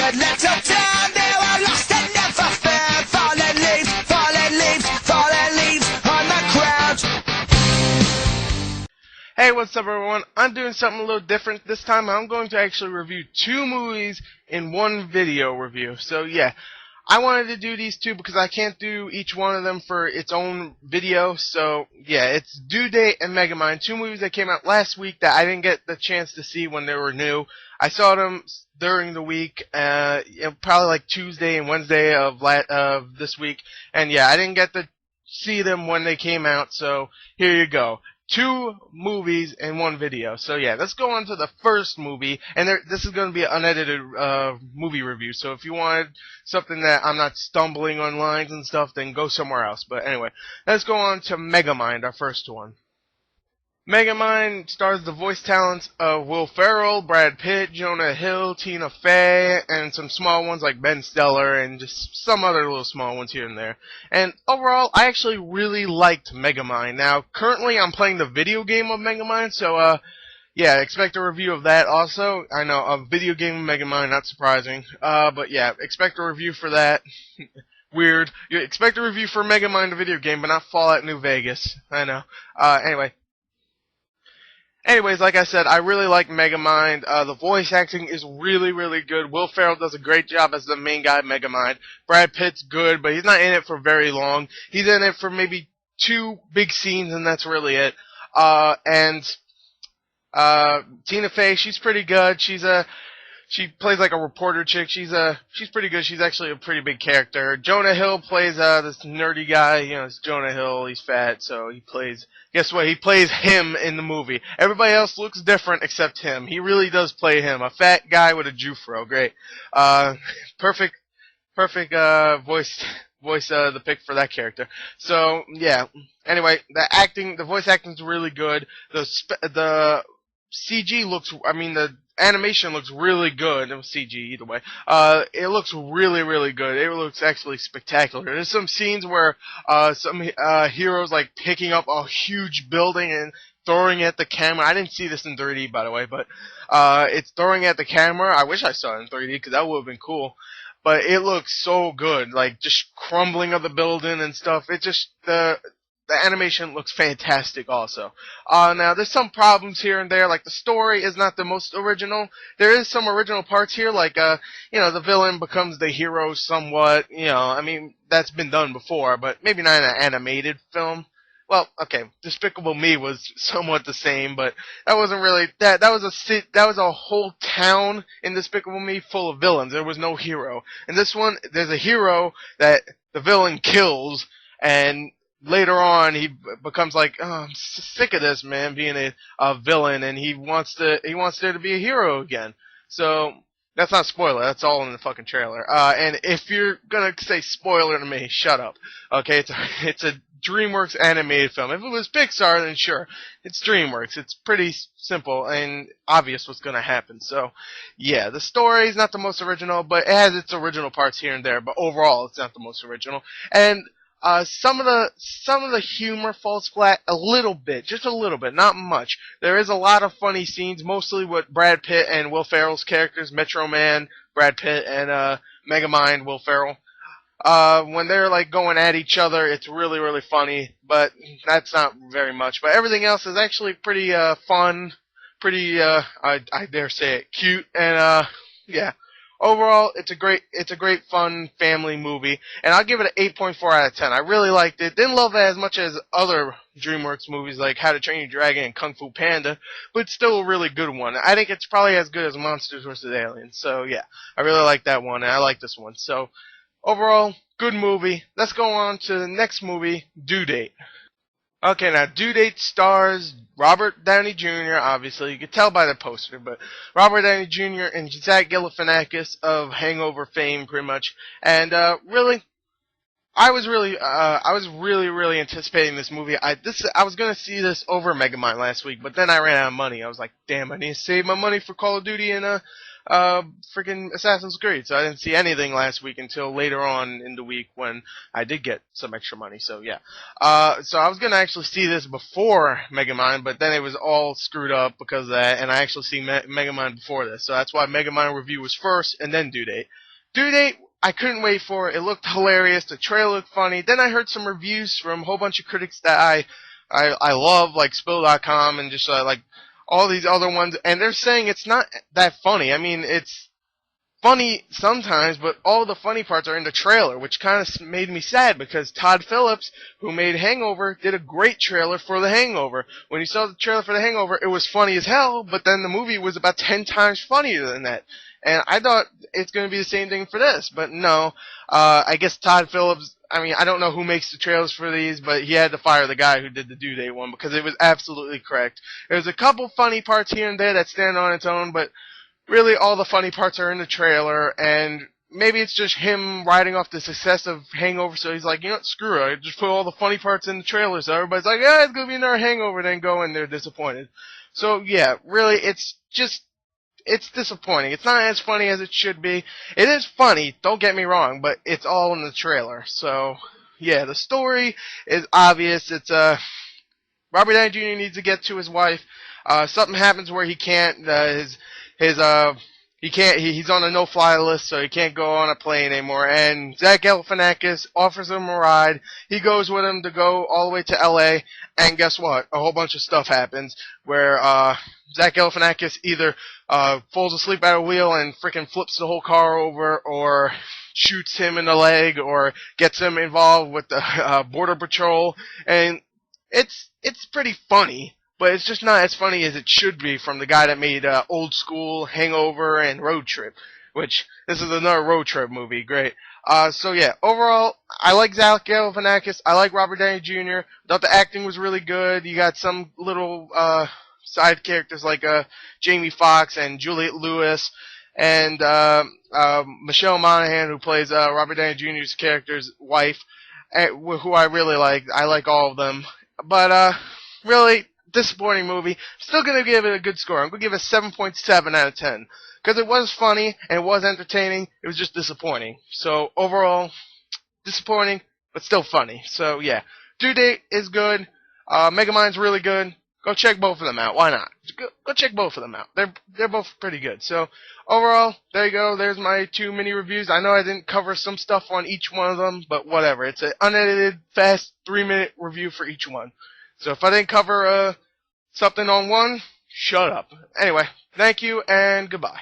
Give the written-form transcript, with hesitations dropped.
good little town. They were lost and never found. Fallen leaves, fallen leaves, fallen leaves on the ground. Hey, what's up everyone? I'm doing something a little different this time. I'm going to actually review 2 movies in one video review. So yeah, I wanted to do these 2 because I can't do each one of them for its own video. So yeah, it's Due Date and Megamind, 2 movies that came out last week that I didn't get the chance to see when they were new. I saw them during the week, probably like Tuesday and Wednesday of this week. And yeah, I didn't get to see them when they came out, so here you go. 2 movies in one video. So yeah, let's go on to the first movie, and this is going to be an unedited movie review. So if you wanted something that I'm not stumbling on lines and stuff, then go somewhere else. But anyway, let's go on to Megamind, our first one. Megamind stars the voice talents of Will Ferrell, Brad Pitt, Jonah Hill, Tina Fey, and some small ones like Ben Stiller, and just some other little small ones here and there. And overall, I actually really liked Megamind. Now, currently I'm playing the video game of Megamind, so yeah, expect a review of that also. I know, a video game of Megamind, not surprising. But yeah, expect a review for that. Weird. You expect a review for Megamind, a video game, but not Fallout New Vegas. I know. Anyways, like I said, I really like Megamind. The voice acting is really, really good. Will Ferrell does a great job as the main guy, Megamind. Brad Pitt's good, but he's not in it for very long. He's in it for maybe 2 big scenes, and that's really it. Tina Fey, she's pretty good. She plays like a reporter chick. She's pretty good. She's actually a pretty big character. Jonah Hill plays this nerdy guy. You know, it's Jonah Hill. He's fat, so he plays. Guess what? He plays him in the movie. Everybody else looks different except him. He really does play him. A fat guy with a Jufro. Great. Perfect voice the pick for that character. So yeah. Anyway, the voice acting's really good. The CG looks. The animation looks really good. It was CG either way. It looks really, really good. It looks actually spectacular. There's some scenes where some heroes like picking up a huge building and throwing it at the camera. I didn't see this in 3D, by the way, but it's throwing it at the camera. I wish I saw it in 3D because that would have been cool. But it looks so good, like just crumbling of the building and stuff. It just the animation looks fantastic also. Now, there's some problems here and there, like the story is not the most original. There is some original parts here, like, the villain becomes the hero somewhat, that's been done before, but maybe not in an animated film. Well, okay, Despicable Me was somewhat the same, but that wasn't really, that was a whole town in Despicable Me full of villains. There was no hero. In this one, there's a hero that the villain kills, and later on, he becomes like, oh, I'm sick of this, man, being a villain, and he wants there to be a hero again. So that's not a spoiler. That's all in the fucking trailer. And if you're gonna say spoiler to me, shut up. Okay, it's a DreamWorks animated film. If it was Pixar, then sure, it's DreamWorks. It's pretty simple and obvious what's gonna happen. So yeah, the story is not the most original, but it has its original parts here and there. But overall, it's not the most original. And some of the humor falls flat a little bit, just a little bit, not much. There is a lot of funny scenes, mostly with Brad Pitt and Will Ferrell's characters, Metro Man, Brad Pitt, and Megamind, Will Ferrell. When they're like going at each other, it's really, really funny, but that's not very much. But everything else is actually pretty fun, pretty I dare say it, cute, and yeah. Overall, it's a great fun family movie, and I'll give it an 8.4 out of 10. I really liked it. Didn't love it as much as other DreamWorks movies like How to Train Your Dragon and Kung Fu Panda, but it's still a really good one. I think it's probably as good as Monsters vs. Aliens. So yeah, I really like that one, and I like this one. So overall, good movie. Let's go on to the next movie, Due Date. Okay, now Due Date stars Robert Downey Jr., obviously. You can tell by the poster, but Robert Downey Jr. and Zach Galifianakis of Hangover fame, pretty much. And really, I was really anticipating this movie. I was gonna see this over Megamind last week, but then I ran out of money. I was like, damn, I need to save my money for Call of Duty and freaking Assassin's Creed. So I didn't see anything last week until later on in the week when I did get some extra money. So yeah. So I was gonna actually see this before Megamind, but then it was all screwed up because of that, and I actually see Megamind before this. So that's why Megamind review was first, and then Due Date. Due Date, I couldn't wait for it. It looked hilarious. The trailer looked funny. Then I heard some reviews from a whole bunch of critics that I love, like Spill.com and just like all these other ones, and they're saying it's not that funny. I mean, it's funny sometimes, but all the funny parts are in the trailer, which kind of made me sad because Todd Phillips, who made Hangover, did a great trailer for The Hangover. When you saw the trailer for The Hangover, it was funny as hell, but then the movie was about 10 times funnier than that. And I thought it's going to be the same thing for this, but no. I guess Todd Phillips, I mean, I don't know who makes the trailers for these, but he had to fire the guy who did the Due Date one because it was absolutely correct. There's a couple funny parts here and there that stand on its own, but really all the funny parts are in the trailer, and maybe it's just him riding off the success of Hangover, so he's like, you know what, screw it, I just put all the funny parts in the trailer, so everybody's like, yeah, it's going to be another Hangover, then go and they're disappointed. So yeah, really, it's disappointing. It's not as funny as it should be. It is funny, don't get me wrong, but it's all in the trailer. So, yeah, the story is obvious. It's, Robert Downey Jr. needs to get to his wife. Something happens where he can't, he's on a no-fly list, so he can't go on a plane anymore. And Zach Galifianakis offers him a ride. He goes with him to go all the way to L.A., and guess what? A whole bunch of stuff happens where Zach Galifianakis either falls asleep at a wheel and freaking flips the whole car over, or shoots him in the leg, or gets him involved with the Border Patrol. And it's pretty funny. But it's just not as funny as it should be from the guy that made Old School, Hangover, and Road Trip. Which, this is another road trip movie. Great. So yeah, overall, I like Zach Galifianakis. I like Robert Downey Jr. Thought the acting was really good. You got some little side characters like Jamie Foxx and Juliette Lewis. And Michelle Monaghan, who plays Robert Downey Jr.'s character's wife, who I really like. I like all of them. But really disappointing movie. Still going to give it a good score. I'm going to give it a 7.7 out of 10. Because it was funny and it was entertaining. It was just disappointing. So overall, disappointing, but still funny. So yeah, Due Date is good. Megamind's really good. Go check both of them out. Why not? Go check both of them out. They're both pretty good. So overall, there you go. There's my 2 mini reviews. I know I didn't cover some stuff on each one of them, but whatever. It's an unedited, fast 3-minute review for each one. So if I didn't cover something on one, shut up. Anyway, thank you and goodbye.